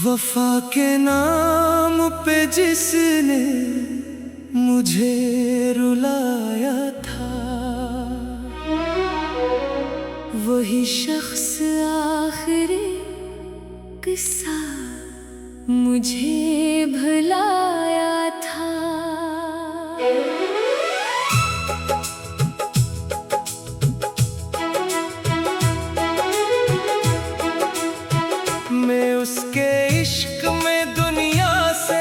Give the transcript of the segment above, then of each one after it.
वफा के नाम पे जिसने मुझे रुलाया था, वही शख्स आखिरी किस्सा मुझे भुलाया था। मैं उसके इश्क में दुनिया से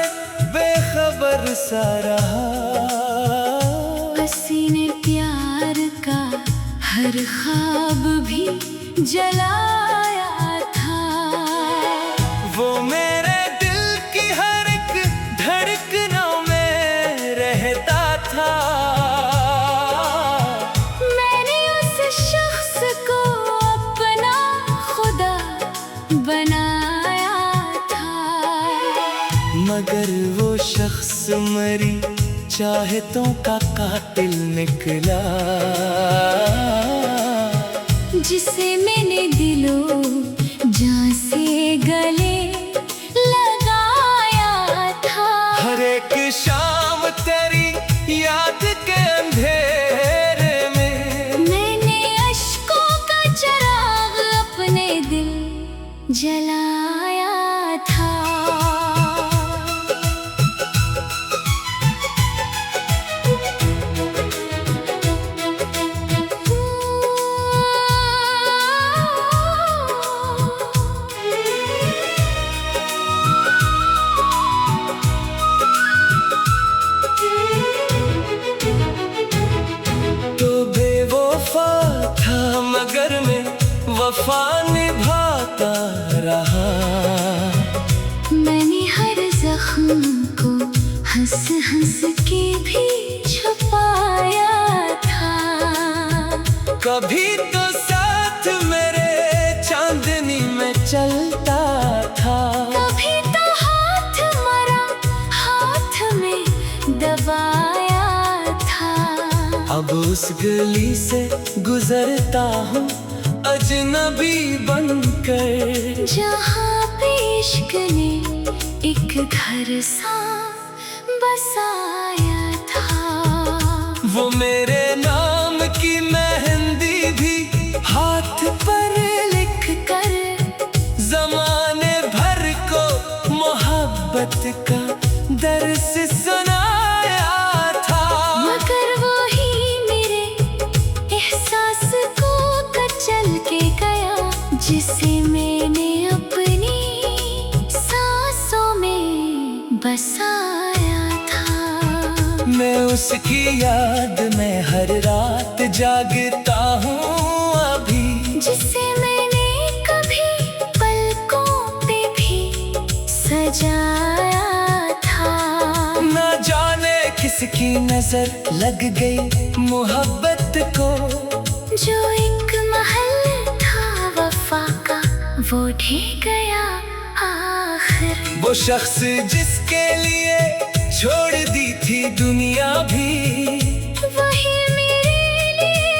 बेखबर सा रहा, हसीने प्यार का हर ख्वाब भी जलाया था। वो मेरे दिल की हर एक धड़कनों में रहता था। मैंने उस शख्स को अपना खुदा बनाया था, मगर वो शख्स मरी चाहतों का कातिल निकला, जिसे मैंने दिलो जान से गले लगाया था। हर एक शाम तेरी याद के अंधेरे में मैंने अश्कों का चिराग अपने दिल जलाया था। मगर मैं वफा निभाता रहा। मैंने हर जख्म को हंस हंस के भी छुपाया था। कभी तो साथ मेरे चांदनी में चलता था, कभी तो हाथ मरा हाथ में दबाया था। अब उस गली से गुजरता हूँ अजनबी बनकर, जहाँ पे इश्क ने एक घर सा बसाया था। वो मेरे नाम की मेहंदी भी हाथ पर लिख कर जमाने भर को मोहब्बत का दर्स सुनाया था। मगर वो ही मेरे एहसास को कचल के गया, जिसे मैंने अपनी सांसों में बसाया था। मैं उसकी याद में हर रात जागता हूँ अभी, जिसे मैंने कभी पलकों पे भी सजाया था। ना जाने किसकी नजर लग गई मोहब्बत को, जो एक महल था वफा का वो ढह गया आखिर। वो शख्स जिसके लिए छोड़ दी थी दुनिया भी, वही मेरे लिए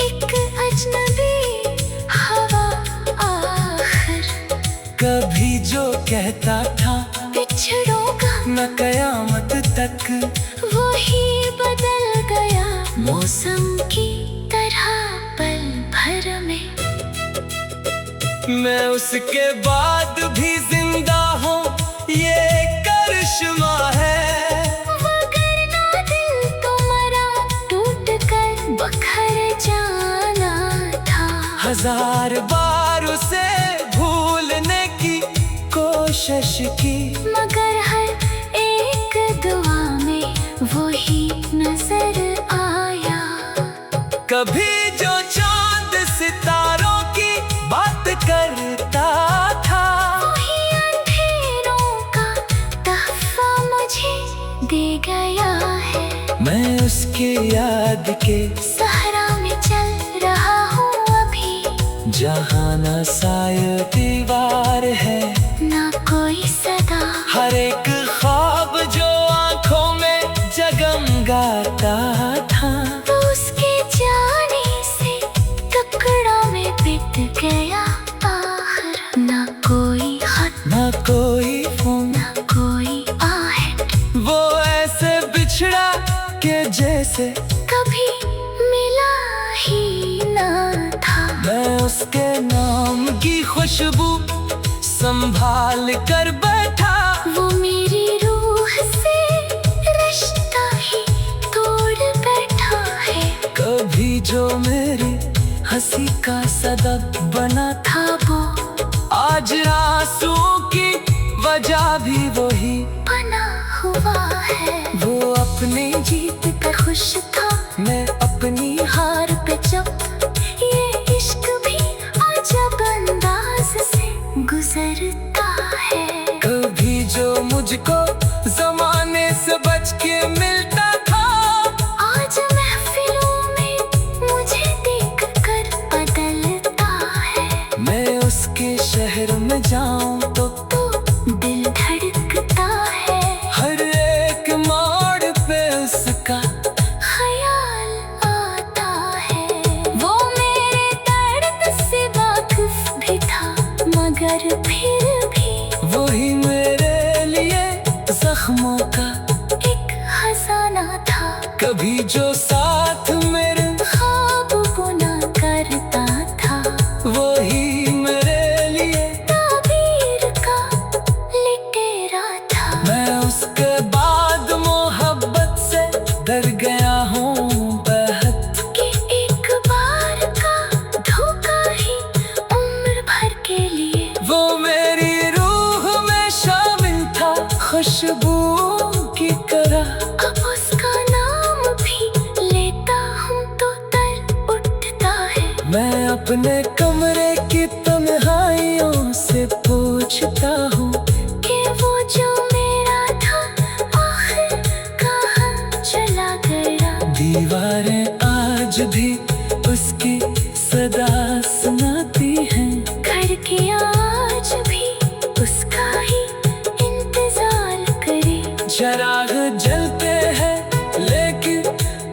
एक अजनबी हवा आखिर। कभी जो कहता था बिछड़ोगा न कयामत तक, वही बदल गया मौसम की तरह पल भर में। मैं उसके बाद भी जिंदा हूँ ये करिश्मा है। वगरना दिल तो मरा टूट कर बखर जाना था। हजार बार उसे भूलने की कोशिश की, मगर हर एक दुआ में वही नजर आया। कभी जो चांद सितारों की बात करता था, वही अंधेरों का तहफा मुझे दे गया है। मैं उसकी याद के सहरा में चल रहा हूँ अभी, जहाँ न साया दीवार है ना कोई सदा। हर एक ख्वाब जो आंखों में जगमगाता था, तो उसके जाने से टुकड़ा में पिट गया आखिर। ना कोई खत न कोई कभी मिला ही ना था। मैं उसके नाम की खुशबू संभाल कर बैठा। वो मेरी रूह से रिश्ता ही तोड़ बैठा है। कभी जो मेरी हंसी का सबब बना था, वो आज आंसुओं की वजह भी वही बना हुआ है। वो अपनी जीत पे खुश था, मैं अपनी हार पे चुप। ये इश्क भी अजब अंदाज से गुजरता है। कभी जो मुझको जमाने से बच के मिलता था, आज महफिलों में मुझे देख कर बदलता है। मैं उसके शहर में जाऊं तो दिल धड़कता है। हर एक मोड़ पे उसका ख्याल आता है। वो मेरे दर्द से वाकिफ भी था, मगर फिर भी वही मेरे लिए जख्मों का एक खजाना था। कभी जो साथ मेरे ख्वाब बुना करता था, वही मेरे लिए ताबीर का लिटेरा था। मैं उसके बाद मोहब्बत से डर गया हूँ बेहद। कि एक बार का धोखा ही उम्र भर के लिए वो मेरी रूह में शामिल था, खुशबू की तरह। अब उसका नाम भी लेता हूँ तो दर्द उठता है। मैं अपने कमरे की तन्हाइयों से पूछता हूँ कि वो जो मेरा था आखिर कहाँ चला गया। दीवारें आज भी उसकी सदा सुनाती हैं। खिड़कियाँ आज भी उसका ही इंतजार करे। चराग जलते हैं लेकिन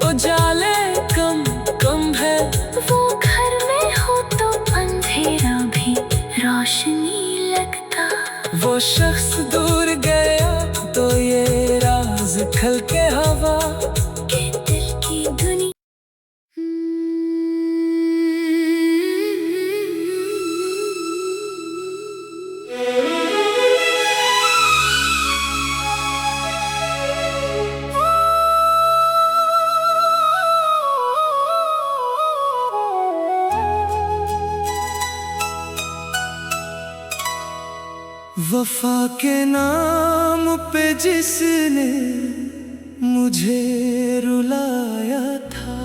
उजाले कम कम है। वो घर में हो तो अंधेरा भी रोशनी लगता। वो शख्स दूर गया तो ये राज खल के हवा। के दिल की दुनिया वफा के नाम पे जिसने मुझे रुलाया था,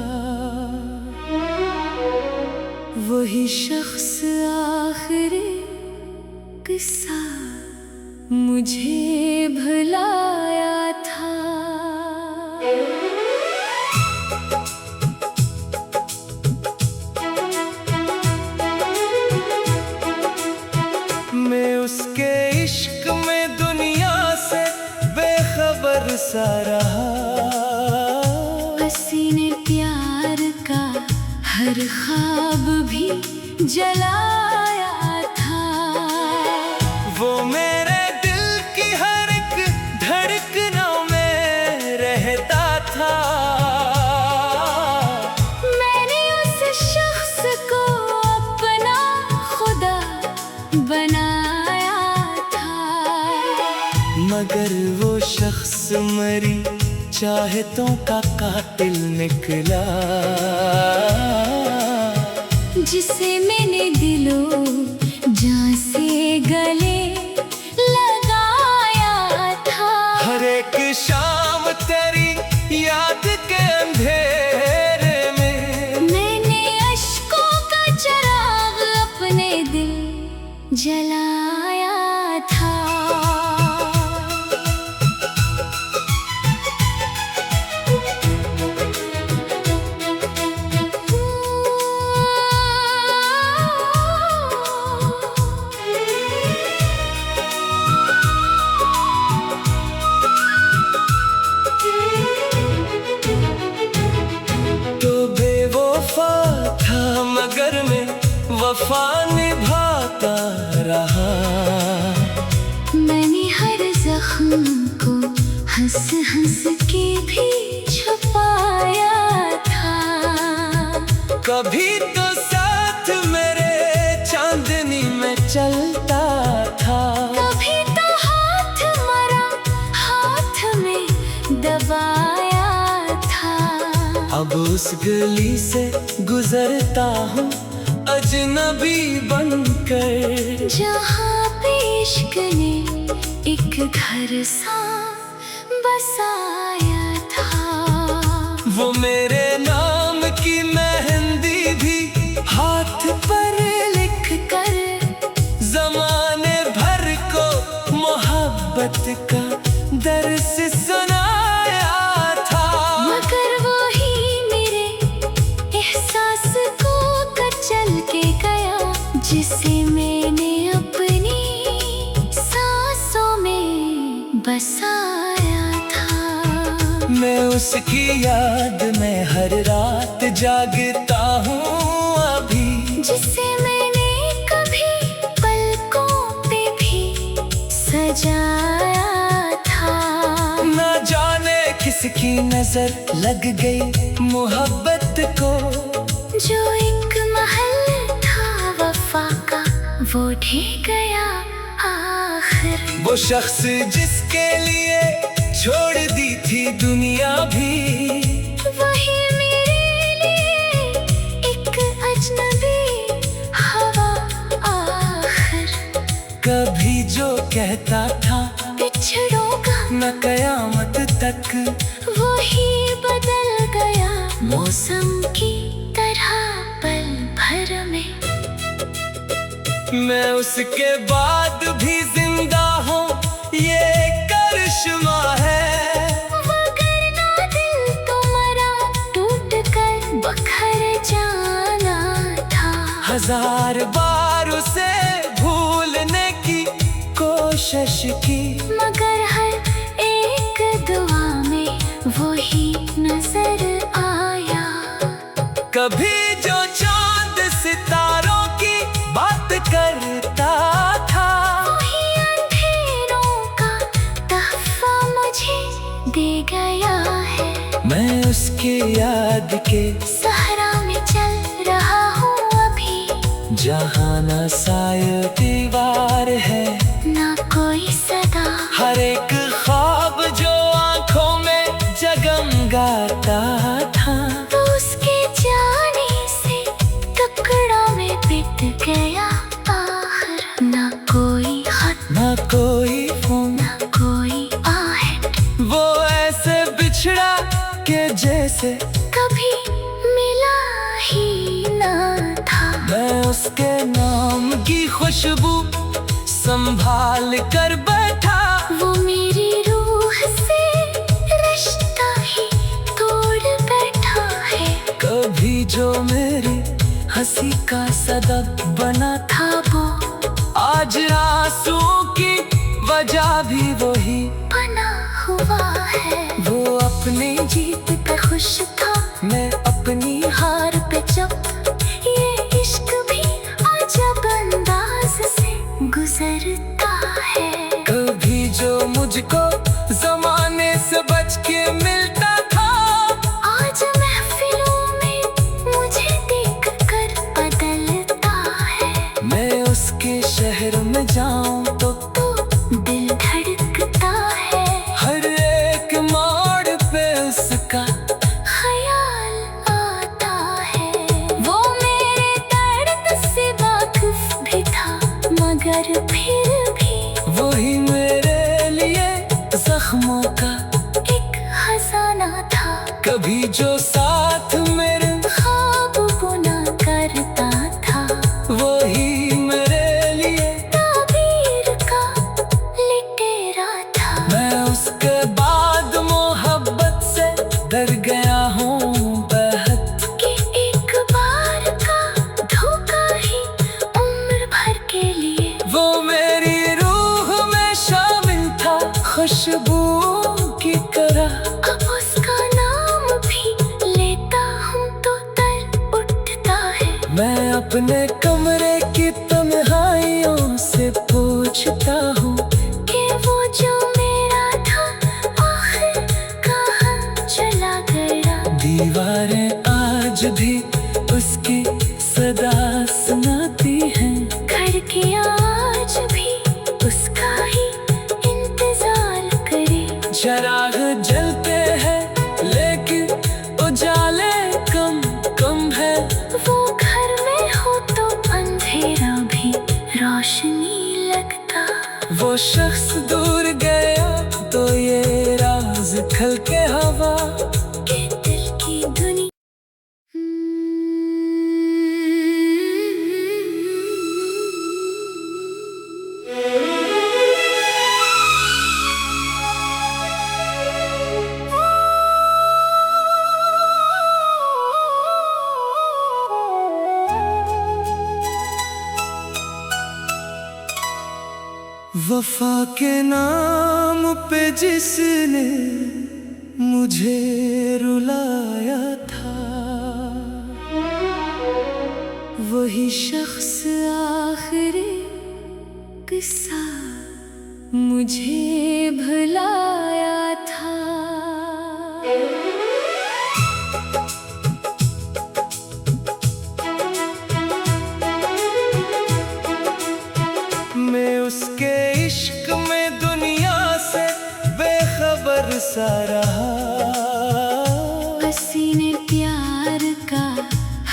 वही शख्स आखिरी किस्सा मुझे भुलाया था। मैं उसके इश्क में दुनिया से बेखबर सा रहा। पसीने प्यार का हर ख्वाब भी जलाया था। वो मेरे दिल की हर एक धड़कनों में रहता था। मैंने उस शख्स को अपना खुदा बनाया था। मगर वो शख्स मरी चाहतों का कातिल निकला। जिसे मैंने दिलो जान से गले लगाया था। हर एक शाम तेरी याद के अंधेरे में मैंने अश्कों का चिराग अपने दिल जलाया था। मगर मैं वफा निभाता रहा। मैंने हर जख्म को हंस हंस के भी छुपाया था। कभी तो साथ मेरे चांदनी में चलता था, कभी तो हाथ मरा हाथ में दबाया था। अब उस गली से गुजरता हूँ अजनबी बनकर, जहाँ पे इश्क ने एक घर सा बसाया था। वो मेरे नाम की मेहंदी भी हाथ पर लिख कर जमाने भर को मोहब्बत का दर्स सुनाया था। मगर वो ही मेरे एहसास को कचल के गया, जिसे मैंने अपनी सांसों में बसाया था। मैं उसकी याद में हर रात जागता हूँ अभी, जिसे मैंने कभी पलकों पे भी सजाया था। न जाने किसकी नजर लग गई मोहब्बत को, जो एक महल था वफा का वो ढह गया आखिर। वो शख्स जिसके लिए छोड़ दी थी दुनिया भी, वही मेरे लिए एक अजनबी हवा आखिर। कभी जो कहता था बिछड़ोगा न कयामत तक, वही बदल गया मौसम की तरह पल भर में। मैं उसके बाद भी जिंदा हूँ ये करिश्मा है। वगरना दिल तो मरा टूट कर बखर जाना था। हजार बार उसे भूलने की कोशिश की, मगर हर एक दुआ में वही नजर आया। कभी जो चांद सितारों की बात करता था, वही अंधेरों का तहफा मुझे दे गया है। मैं उसकी याद के सहरा में चल रहा हूँ अभी, जहाँ न साया दीवार है ना कोई सदा। हर एक ख्वाब जो आंखों में जगमगाता था, तो उसके जाने से टुकड़ा में पिट गया आखिर। ना कोई खत न कोई फोन, ना कोई आहट, वो ऐसे बिछड़ा के जैसे कभी मिला ही ना था। मैं उसके नाम की खुशबू संभाल कर बैठा, वो मेरी रूह से रिश्ता ही तोड़ बैठा है। कभी जो मेरी हंसी का सबब बना था वो आज आंसू की वजह भी वही बना हुआ है। वो अपनी जीत पे खुश था मैं अपनी हार पे चुप। ये इश्क भी अजब अंदाज से गुजरता है। कभी जो मुझको जमाने से बच के मिलता था, आज महफिलों में मुझे देख कर बदलता है। मैं उसके शहर में जाऊं तो दिल धड़कता है। हर एक मोड़ पे उसका ख्याल आता है। वो मेरे दर्द से वाकिफ भी था, मगर फिर भी वही मेरे लिए जख्मों का एक खजाना था। कभी जो साथ मेरे ख्वाब बुना करता था, वही मेरे लिए ताबीर का लिटेरा था। मैं उसके बाद मोहब्बत से डर गया हूँ बेहद, कि एक बार का धोखा ही उम्र भर के लिए। वो मेरी रूह में शामिल था खुशबू की तरह। अब उसका नाम भी लेता हूँ तो तर उठता है। मैं अपने कमरे की तन्हाइयों से पूछता हूँ कि वो जो मेरा था आखिर कहाँ चला गया। दीवारें आज भी उसकी वफा के नाम पे जिसने मुझे रुलाया था, वही शख्स आखिरी किस्सा मुझे भुलाया था। मैं उसके इश्क में दुनिया से बेखबर सा रहा, हसीने प्यार का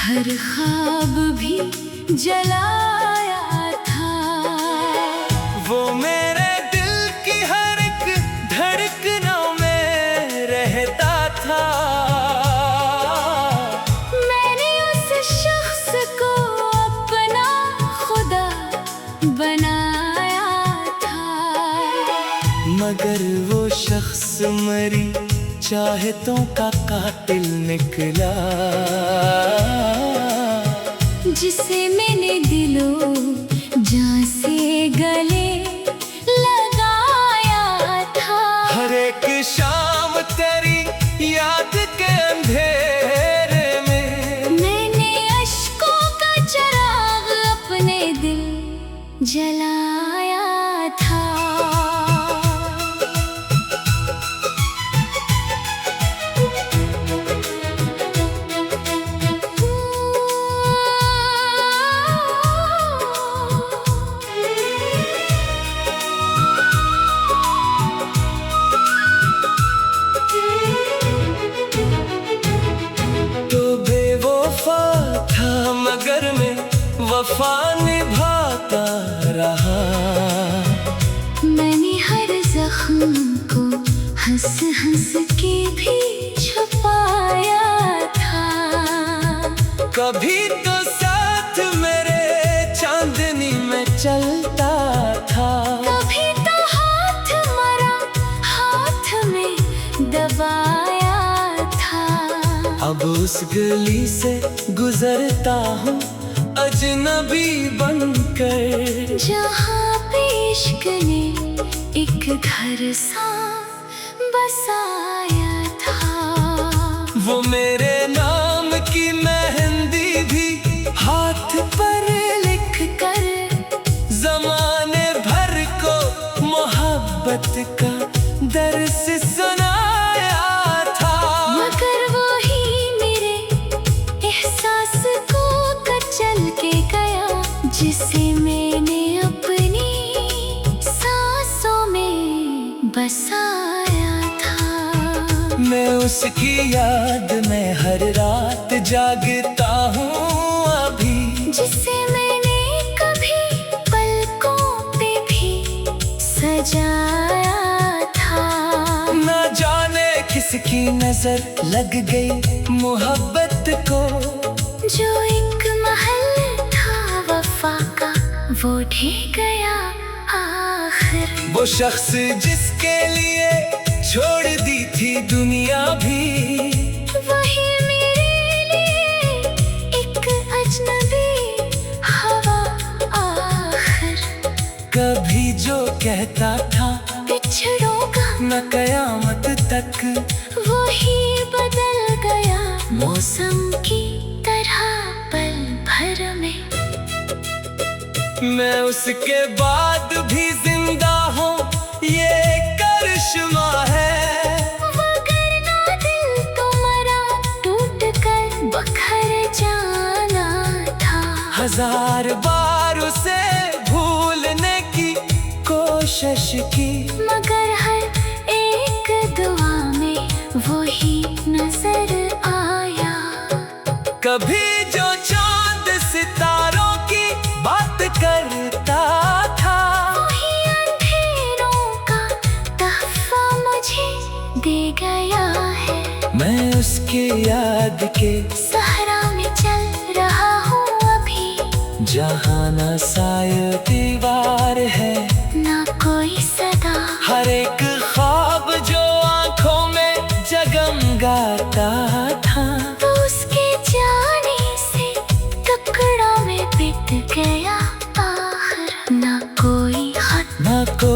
हर ख्वाब भी जलाया था। वो मेरे दिल की हर एक धड़कनों में रहता था। मैंने उस शख्स को अपना खुदा बनाया था, मगर वो शख्स मरी चाहतों का कातिल निकला, जिसे मैंने दिलो जान से गले लगाया था। हर एक शाम तेरी याद के अंधेरे में मैंने अश्कों का चिराग अपने दिल जलाया था। मगर मैं वफा निभाता रहा। मैंने हर जख्म को हंस हंस के भी छुपाया था। कभी तो साथ मेरे चांदनी में चलता था, कभी तो हाथ मरा हाथ में दबाया था। अब उस गली से गुजरता हूँ अजनबी बनकर, जहाँ पे इश्क ने एक घर सा बसाया था। वो मेरे नाम की मेहंदी भी हाथ पर लिख कर जमाने भर को मोहब्बत का दर्स सुनाया था। मगर वो ही मेरे एहसास को कचल के गया, जिसे मैंने अपनी सांसों में बसाया था। मैं उसकी याद में हर रात जागता हूँ अभी, जिसे मैंने कभी पलकों पे भी सजाया था। न जाने किसकी नजर लग गई मोहब्बत को, जो एक महल था वफा का वो ढह गया आखिर। वो शख्स जिसके लिए छोड़ दी थी दुनिया भी, वही मेरे लिए एक अजनबी हवा आखिर। कभी जो कहता था बिछड़ोगा न कयामत तक, वही बदल गया मौसम की तरह पल भर में। मैं उसके बाद भी जिंदा हूँ, ये करिश्मा है। वरना दिल तो मरा टूट कर बखर जाना था। हजार बार उसे भूलने की कोशिश की, मगर हर एक दुआ में वही नजर आया। कभी जो चांद सितारों की बात करता था, वही अंधेरों का तहफा मुझे दे गया है। मैं उसकी याद के सहरा में चल रहा हूँ अभी, जहाँ न साया दीवार है ना कोई सदा। हर एक ख्वाब जो आंखों में जगमगाता था, तो उसके जाने से टुकड़ा में पिट गया आखिर। ना कोई खत न कोई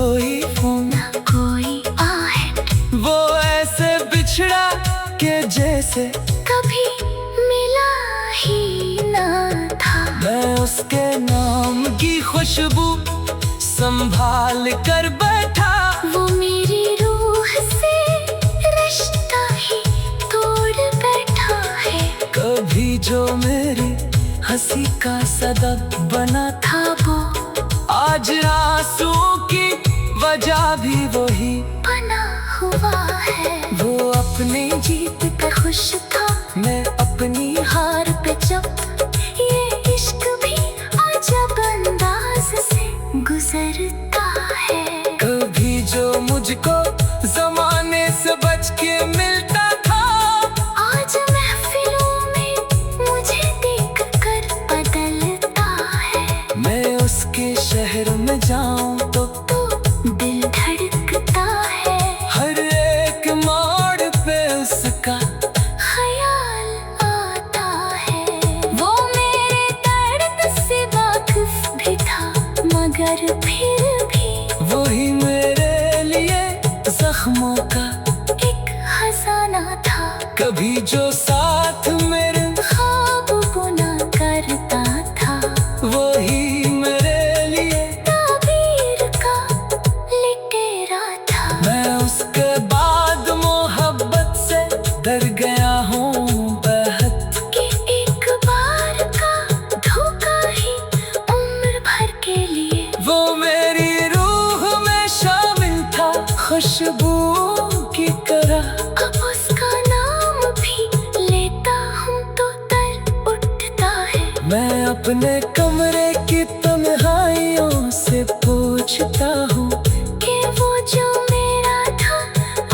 उसके नाम की खुशबू संभाल कर बैठा। वो मेरी रूह से रिश्ता ही तोड़ बैठा है। कभी जो मेरी हंसी का सबब बना था, वो आज आंसू की वजह भी वही बना हुआ है। वो अपनी जीत पे खुश था, मैं अपनी हार पे चुप। ये इश्क भी अजब अंदाज से गुजरता है। कभी जो मुझको जमाने से बच के मिलता था, आज महफिलों में मुझे देख कर बदलता है। मैं उसके शहर में जाऊं तो दिल धड़कता है। हर एक मोड़ पे उसका ख्याल आता है। वो मेरे दर्द से वाकिफ भी था, मगर फिर भी वही मेरे लिए जख्मों का एक खजाना था। कभी जो साथ मेरे ख्वाब बुना करता था, वही मेरे लिए ताबीर का लिटेरा था। मैं उसके बाद मोहब्बत से डर गया हूँ बेहद। कि एक बार का धोखा ही उम्र भर के लिए। वो मेरी रूह में शामिल था, खुशबू की तरह। अब उसका नाम भी लेता हूँ तो दर्द उठता है। मैं अपने कमरे की तन्हाइयों से पूछता हूँ कि वो जो मेरा था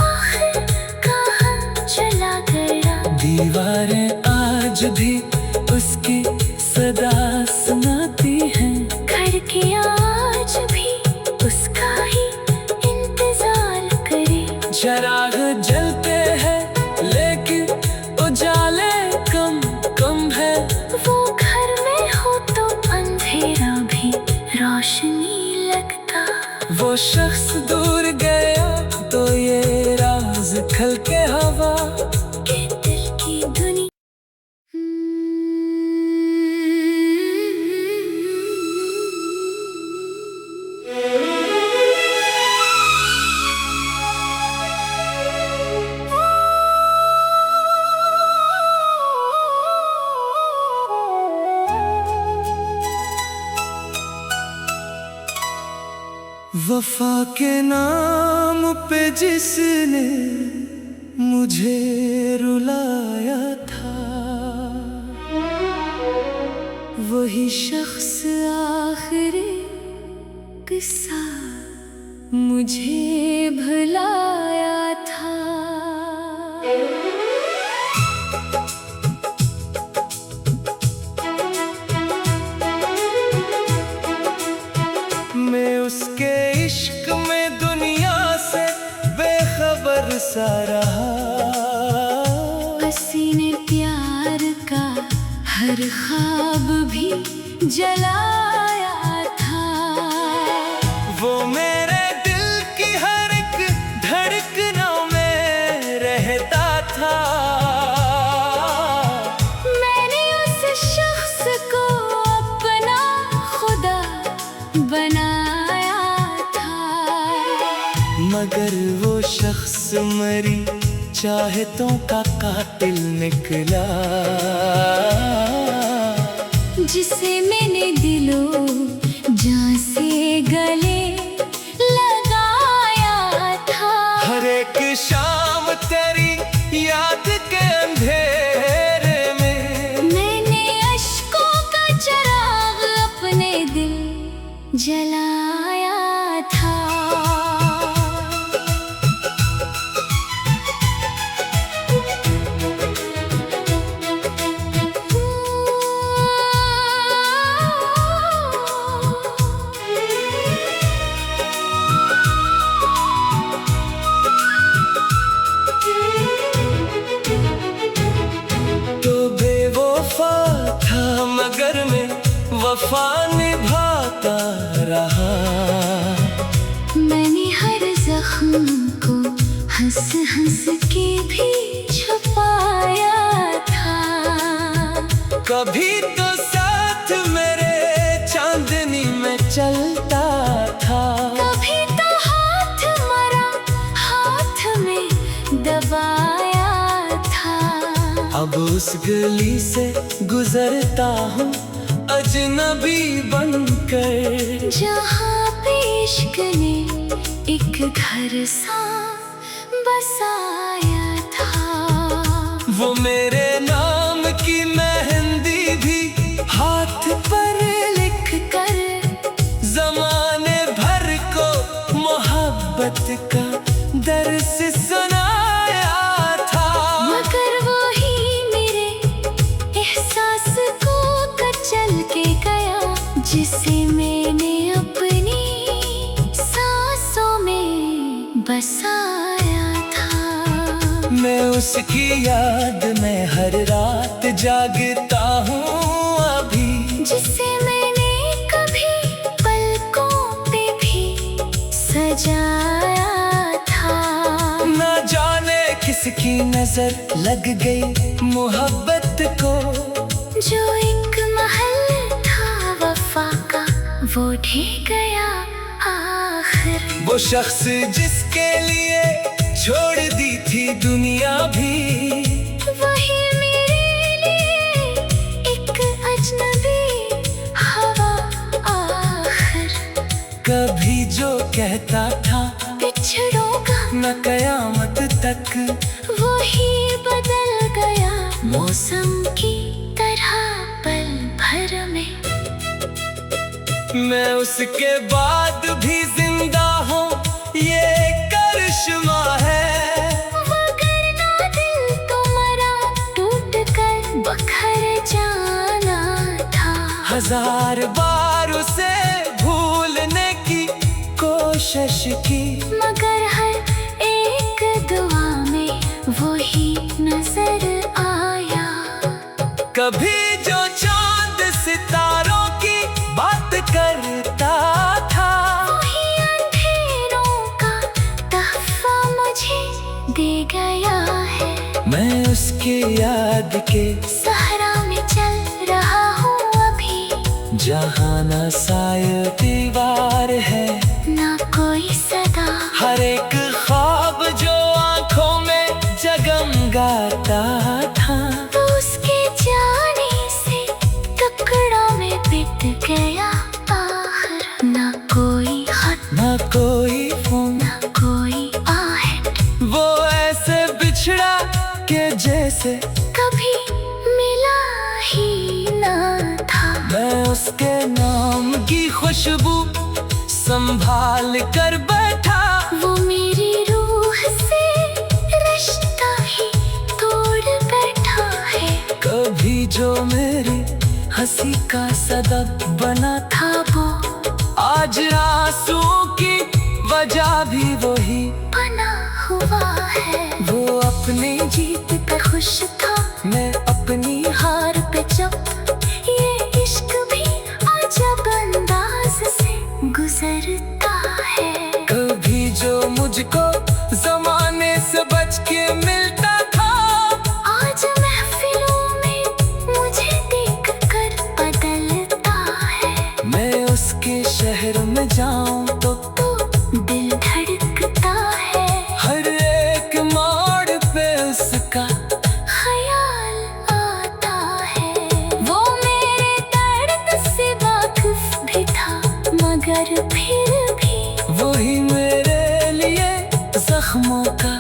आखिर कहाँ चला गया। दीवारें आज भी उसकी सदा सुनाती हैं। खिड़कियाँ आज भी उसका ही इंतजार करे। चराग जलते हैं लेकिन उजाले कम कम है। वो घर में हो तो अंधेरा भी रोशनी लगता। वो शख्स दूर गया तो ये राज खल के हवा। के दिल की दुनिया वफा के नाम पे जिसने मुझे रुलाया था, वही शख्स आखिरी किस्सा मुझे भुलाया था। मैं उसके इश्क में दुनिया से बेखबर सा रहा। पसीने प्यार का हर ख्वाब भी जलाया था। वो मेरे दिल की हर एक धड़कनों में रहता था। मैंने उस शख्स को अपना खुदा बनाया था। मगर वो शख्स मेरी चाहतों का कातिल निकला। जिसे मैंने दिलो जान से गले लगाया था। हर एक शाम तेरी याद के अंधेरे में मैंने अश्कों का चिराग अपने दिल जलाया था। मगर मैं वफा निभाता रहा। मैंने हर जख्म को हंस हंस के भी छुपाया था। कभी तो साथ मेरे चलता था। कभी तो हाथ मरा हाथ में दबाया था। अब उस गली से गुजरता हूँ अजनबी बनकर, जहाँ पे इश्क ने एक घर सा बसाया था। वो मेरे नाम की मेहंदी भी हाथ पर लिख कर जमाने भर को मोहब्बत का दर्स सुनाया था। मगर वो ही मेरे एहसास को कचल के गया, जिसे मैंने अपनी सांसों में बसाया था। मैं उसकी याद में हर रात जागता हूँ अभी, जिसे मैंने कभी पलकों पे भी सजाया था। ना जाने किसकी नजर लग गई मोहब्बत को, जो एक महल था वफा का वो ढह गया आखिर। वो शख्स जिसके लिए छोड़ दी थी दुनिया भी, वही मेरे लिए एक अजनबी हवा आखिर। कभी जो कहता था बिछड़ोगा न कयामत तक, वही बदल गया मौसम की तरह पल भर में। मैं उसके बाद भी जिंदा हूँ ये करिश्मा है। वगरना दिल तो मरा टूट कर बखर जाना था। हजार बार उसे भूलने की कोशिश की, मगर हर एक दुआ में वही नजर आया। कभी जो चांद सितारों की बात करता था, वही अंधेरों का तहफा मुझे दे गया है। मैं उसकी याद के सहरा में चल रहा हूँ अभी, जहाँ न साया दीवार है ना कोई सदा। हर एक ख्वाब जो आंखों में जगमगाता था, तो उसके जाने से टुकड़ा में पिट गया आखिर। ना कोई खत न कोई फोन, ना कोई आहट, वो ऐसे बिछड़ा के जैसे कभी मिला ही ना था। मैं उसके नाम की खुशबू संभाल कर बैठा। वो मेरी रूह से रिश्ता ही तोड़ बैठा है। कभी जो मेरी हंसी का सबब बना था वो आज आंसू की वजह भी वही बना हुआ है। वो अपनी जीत पे खुश था, मैं अपनी हार पे चुप। ये इश्क भी अजब अंदाज से गुजरता है। कभी जो मुझको जमाने से बच के मिलता था, आज महफिलों में मुझे देख कर बदलता है। मैं उसके शहर में जाऊं तो दिल धड़कता है। हर एक मोड़ पे उसका ख्याल आता है। वो मेरे दर्द से वाकिफ भी था, मगर फिर भी वही मेरे लिए जख्मों का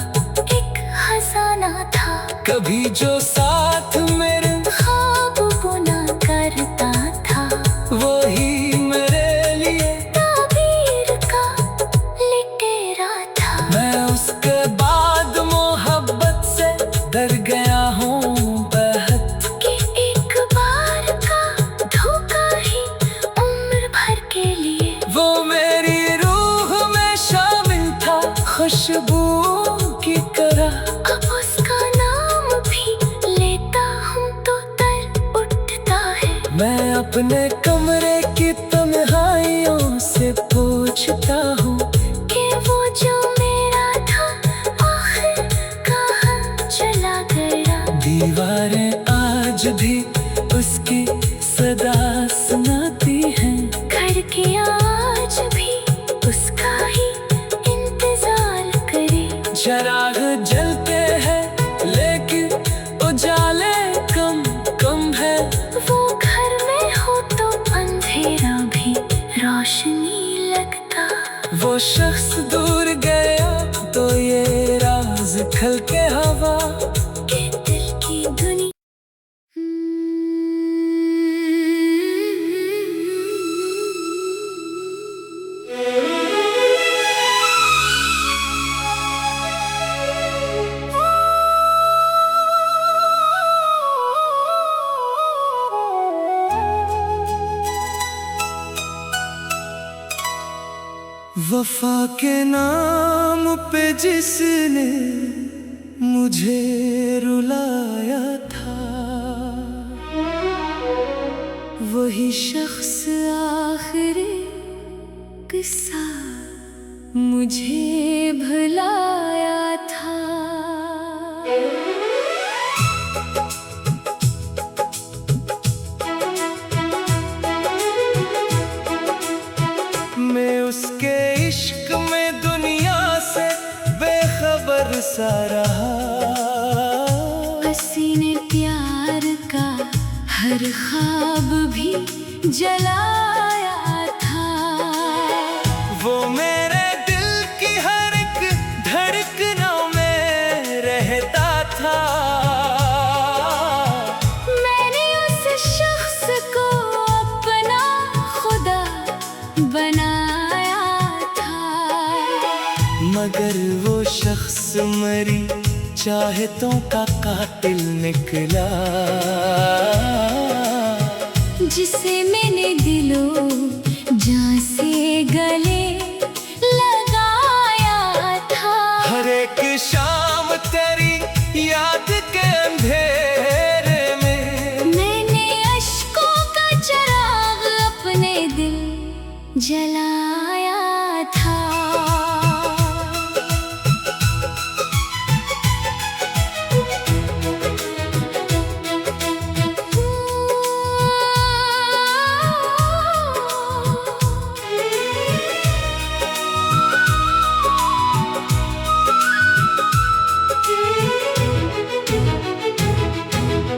एक खजाना था। कभी जो साथ मेरे ख्वाब बुना करता था, वही मेरे लिए ताबीर का लिटेरा था। मैं उसके बाद मोहब्बत से डर गया हूँ बेहद, कि एक बार का धोखा ही उम्र भर के लिए। वो मेरी रूह में शामिल था खुशबू की तरह। अब उसका नाम भी लेता हूँ तो तर उठता है। मैं अपने कमरे की तन्हाइयों से पूछता हूँ कि वो जो मेरा था आखिर कहाँ चला गया। दीवारें आज भी उसकी सदा सुनाती हैं। खिड़कियाँ चराग जलते हैं लेकिन उजाले कम कम है। वो घर में हो तो अंधेरा भी रोशनी लगता। वो शख्स दूर गया तो ये राज खल के हवा के दिल की दुनिया। वफा के नाम पे जिसने मुझे रुलाया था, वही शख्स आखिरी किस्सा मुझे भुलाया था। मैं उसके इश्क में दुनिया से बेखबर सा रहा। हसीने प्यार का हर ख्वाब भी जलाया था। वो मेरे दिल की हर एक धड़कनों में रहता था। मैंने उस शख्स को अपना खुदा बनाया था। मगर वो शख्स मरी चाहतों का कातिल निकला। जिसे मैंने दिलो जान से गले लगाया था। हर एक शाम तेरी याद के अंधेरे में मैंने अश्कों का चिराग अपने दिल जलाया था।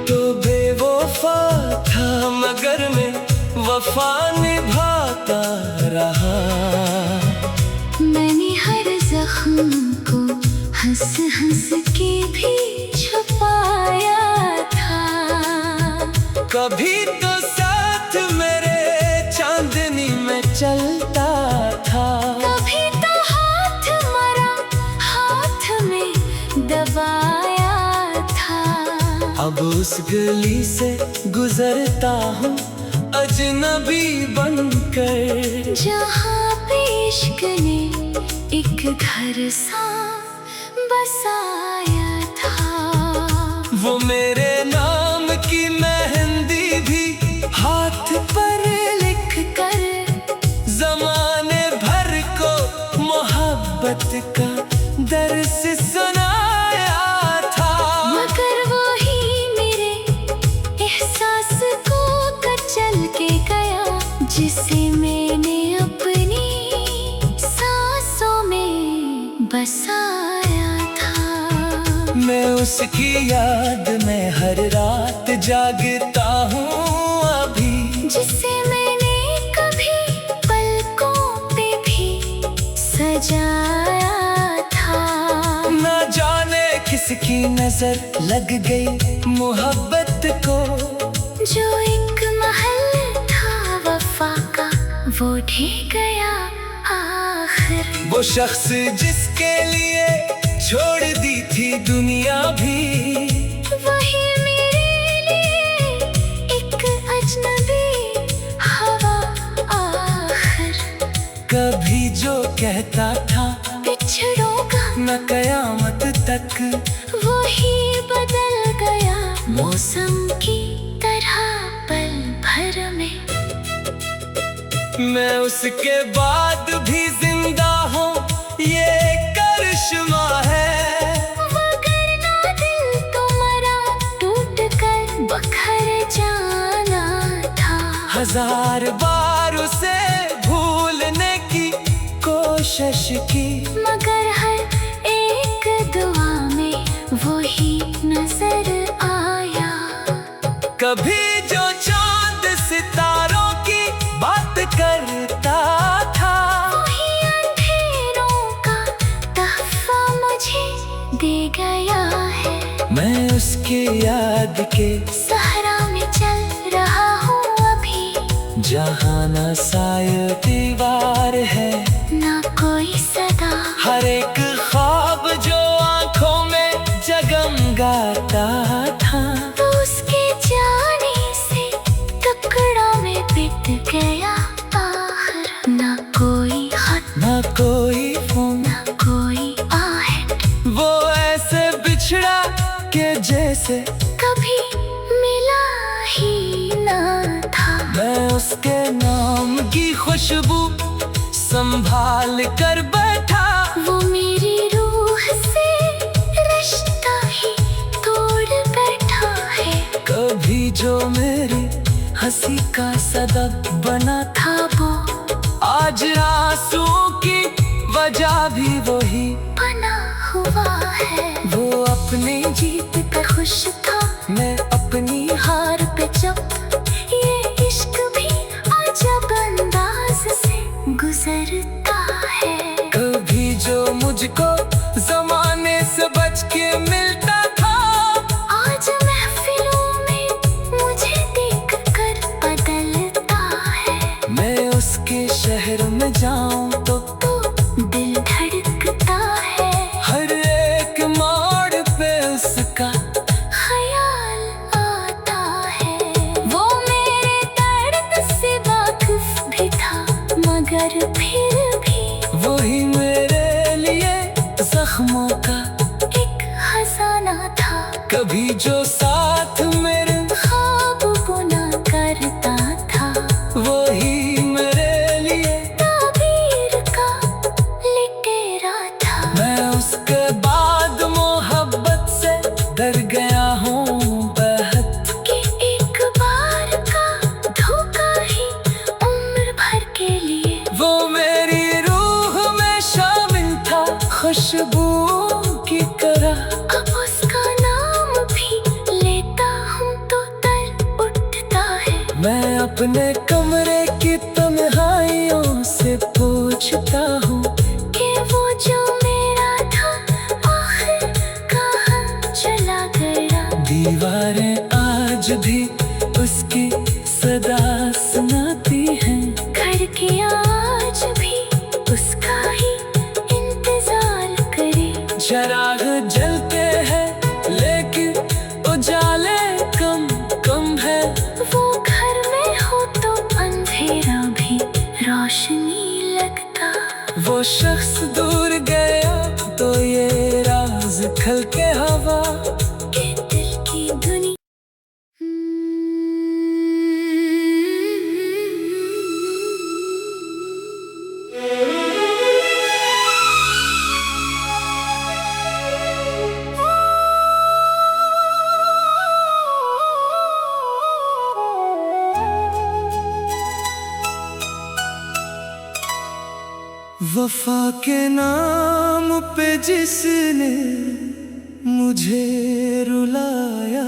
तो बेवफा था मगर मैं वफा निभाता रहा। मैंने हर जख्म को हंस हंस के भी छुपाया था। कभी तो साथ मेरे चांदनी में चलता था। कभी तो हाथ मरा हाथ में दबाया था। अब उस गली से गुजरता हूँ अजनबी बनकर। जहाँ पे इश्क ने एक घर सा बसाया था। वो मेरे नाम की मेहंदी भी हाथ पर लिख कर जमाने भर को मोहब्बत का दर्स सुनाया था। मगर वो ही मेरे एहसास को कचल के गया। जिसे मैंने अपनी सांसों में बसाया था। मैं उसकी याद में हर रात जागता हूँ अभी। जिसे मैंने कभी पलकों पे भी सजाया था। ना जाने किसकी नजर लग गई मोहब्बत को। जो एक महल था वफा का वो ढह गया आखिर। वो शख्स जिसके लिए छोड़ दी थी दुनिया भी, वही मेरे लिए एक अजनबी हवा आखिर। कभी जो कहता था बिछड़ोगा न कयामत तक, वही बदल गया मौसम की तरह पल भर में। मैं उसके बाद भी जिंदा हूँ ये करिश्मा है। मगर ना दिल तो मरा टूट कर बखर जाना था। हजार बार उसे भूलने की कोशिश की, मगर हर एक कभी जो चांद सितारों की बात करता था, वही अंधेरों का तोहफा मुझे दे गया है। मैं उसकी याद के सहारा में चल रहा हूँ अभी, जहाँ न साया दीवार है ना कोई सदा। हर एक ख्वाब जो आंखों में जगमगाता था, तो उसके जाने से टुकड़ा में पिट गया आखिर। ना कोई खत, न कोई फोन, ना कोई आहट, वो ऐसे बिछड़ा के जैसे कभी मिला ही ना था। मैं उसके नाम की खुशबू संभाल कर बैठा, वो मेरी रूह से रिश्ता ही तोड़ बैठा है। कभी जो मेरी हंसी का सबब बना था, था वो आज आंसुओं की वजह भी वही। बना हुआ है। वो अपनी जीत पे खुश था, मैं अपनी हार पे चुप। ये इश्क भी अजब अंदाज से गुजरता है। कभी जो मुझको जमाने से बच के मिलता था, आज महफिलों में मुझे देख कर बदलता है। मैं उसके शहर में जाऊं तो दिल धड़कता है। हर एक मोड़ पे उसका ख्याल आता है। वो मेरे दर्द से वाकिफ भी था, मगर फिर भी वही मेरे लिए जख्मों का एक खजाना था। कभी जो साथ मेरे ख्वाब बुना करता था, वही मेरे लिए ताबीर का लिटेरा था। मैं उसके बाद मोहब्बत से डर गया हूँ बेहद, कि एक बार का धोखा ही उम्र भर के लिए। वो मेरी रूह में शामिल था खुशबू की तरह। अब उसका नाम भी लेता हूँ तो दर्द उठता है। मैं अपने कमरे की तन्हाइयों से पूछता हूँ कि वो जो मेरा था आखिर कहाँ चला गया। दीवारें आज भी उसकी सदा सुनाती हैं, खिड़कियाँ आज भी उसका ही इंतजार करे। चराग जलते हैं लेकिन उजाले कम कम है। वो घर में हो तो अंधेरा भी रोशनी लगता। वो शख्स दूर गया तो ये राज खल के हवा। के दिल की दुनिया वफा के नाम पे जिसने मुझे रुलाया